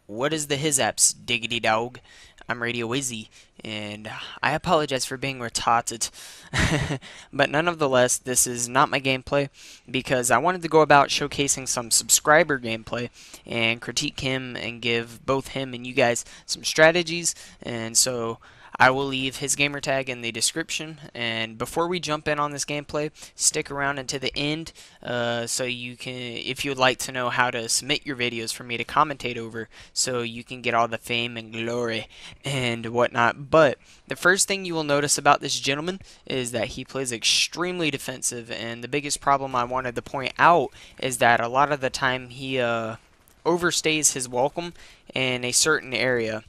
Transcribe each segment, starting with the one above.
What is the his apps, diggity dog? I'm Radio Izzy, and I apologize for being retarded. But nonetheless, this is not my gameplay because I wanted to go about showcasing some subscriber gameplay and critique him and give both him and you guys some strategies. And so I will leave his gamertag in the description. And before we jump in on this gameplay, stick around until the end so you can, if you would like to know how to submit your videos for me to commentate over, so you can get all the fame and glory and whatnot. But the first thing you will notice about this gentleman is that he plays extremely defensive, and the biggest problem I wanted to point out is that a lot of the time he overstays his welcome in a certain area.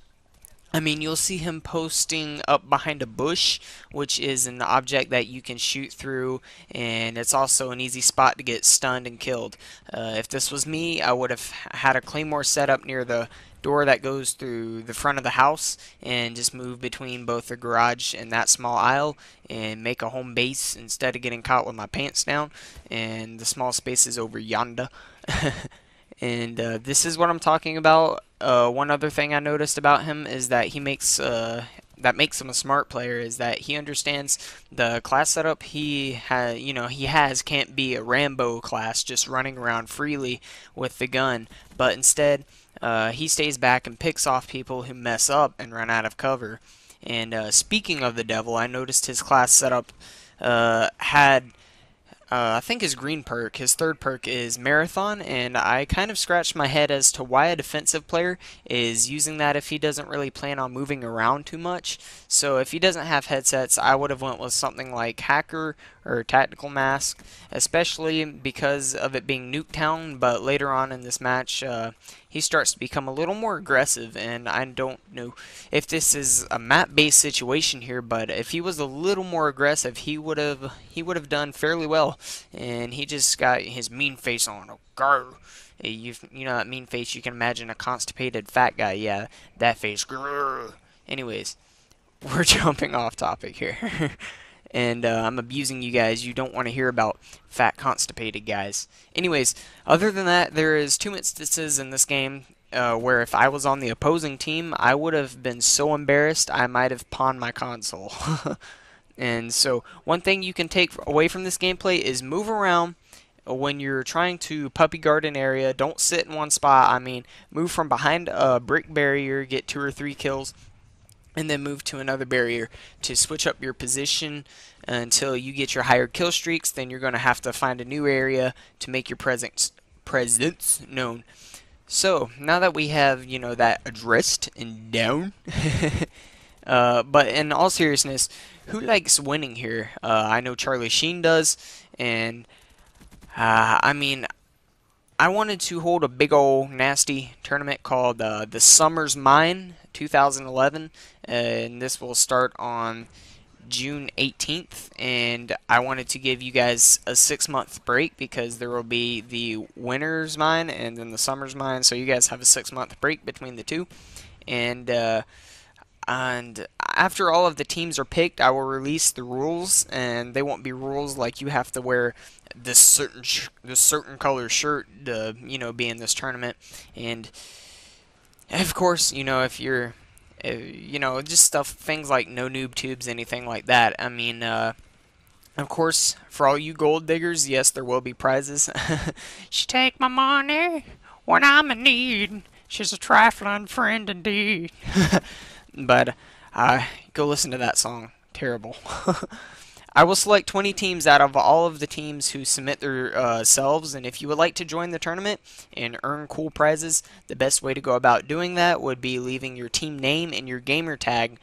I mean, you'll see him posting up behind a bush, which is an object that you can shoot through, and it's also an easy spot to get stunned and killed. If this was me, I would have had a claymore set up near the door that goes through the front of the house and just move between both the garage and that small aisle and make a home base instead of getting caught with my pants down and the small spaces over yonder. And this is what I'm talking about. One other thing I noticed about him is that that makes him a smart player is that he understands the class setup he has can't be a Rambo class just running around freely with the gun, but instead he stays back and picks off people who mess up and run out of cover. And speaking of the devil, I noticed his class setup had I think his green perk, his third perk is Marathon, and I kind of scratched my head as to why a defensive player is using that if he doesn't really plan on moving around too much. So if he doesn't have headsets, I would have went with something like Hacker or Tactical Mask, especially because of it being Nuketown, but later on in this match, he starts to become a little more aggressive, and I don't know if this is a map-based situation here, but if he was a little more aggressive, he would have done fairly well, and he just got his mean face on. Oh, grr. You know that mean face you can imagine, a constipated fat guy. Yeah, that face. Grr. Anyways, we're jumping off topic here. And I'm abusing you guys. You don't want to hear about fat, constipated guys. Anyways, other than that, there is two instances in this game where if I was on the opposing team, I would have been so embarrassed I might have pawned my console. And so, one thing you can take away from this gameplay is move around when you're trying to puppy guard an area. Don't sit in one spot. I mean, move from behind a brick barrier, get 2 or 3 kills, and then move to another barrier to switch up your position until you get your higher kill streaks. Then you're going to have to find a new area to make your presence known. So now that we have that addressed and down, but in all seriousness, who likes winning here? I know Charlie Sheen does, and I mean, I wanted to hold a big old nasty tournament called the Summer's Mine 2011, and this will start on June 18th, and I wanted to give you guys a 6-month break because there will be the Winter's Mine and then the Summer's Mine, so you guys have a 6-month break between the two. And after all of the teams are picked, I will release the rules, and they won't be rules like you have to wear this certain color shirt to be in this tournament. And of course, if you're just things like no noob tubes, anything like that. I mean, of course, for all you gold diggers, yes, there will be prizes. She take my money when I'm in need. She's a trifling friend indeed. But go listen to that song. Terrible. I will select 20 teams out of all of the teams who submit their selves, and if you would like to join the tournament and earn cool prizes, the best way to go about doing that would be leaving your team name and your gamer tag,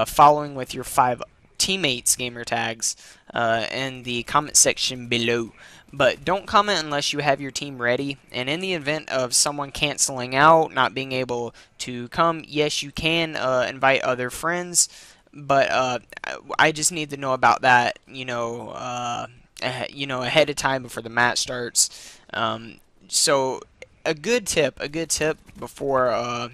following with your 5 teammates' gamer tags in the comment section below. But don't comment unless you have your team ready, and in the event of someone canceling out, not being able to come, yes, you can invite other friends, but I just need to know about that, ahead of time before the match starts. So a good tip before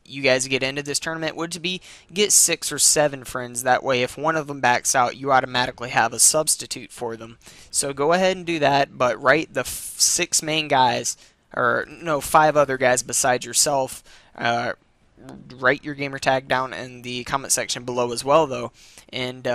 you guys get into this tournament would be get 6 or 7 friends. That way, if one of them backs out, you automatically have a substitute for them. So go ahead and do that, but write the 6 main guys, or no, 5 other guys besides yourself. Write your gamer tag down in the comment section below as well, though, and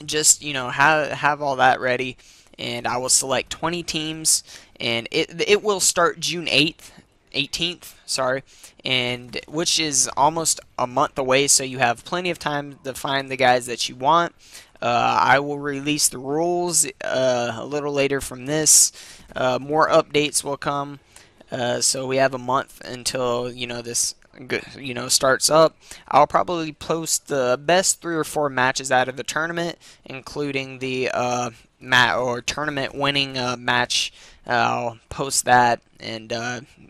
just have all that ready, and I will select 20 teams, and it will start June 18th, sorry, and which is almost a month away, so you have plenty of time to find the guys that you want. I will release the rules a little later from this. More updates will come, so we have a month until this starts up. I'll probably post the best 3 or 4 matches out of the tournament, including the tournament winning match. I'll post that, and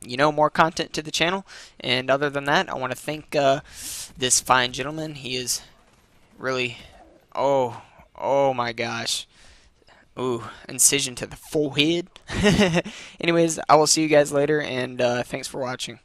more content to the channel. And other than that, I want to thank this fine gentleman. He is really, oh my gosh. Ooh, incision to the forehead. Anyways, I will see you guys later, and thanks for watching.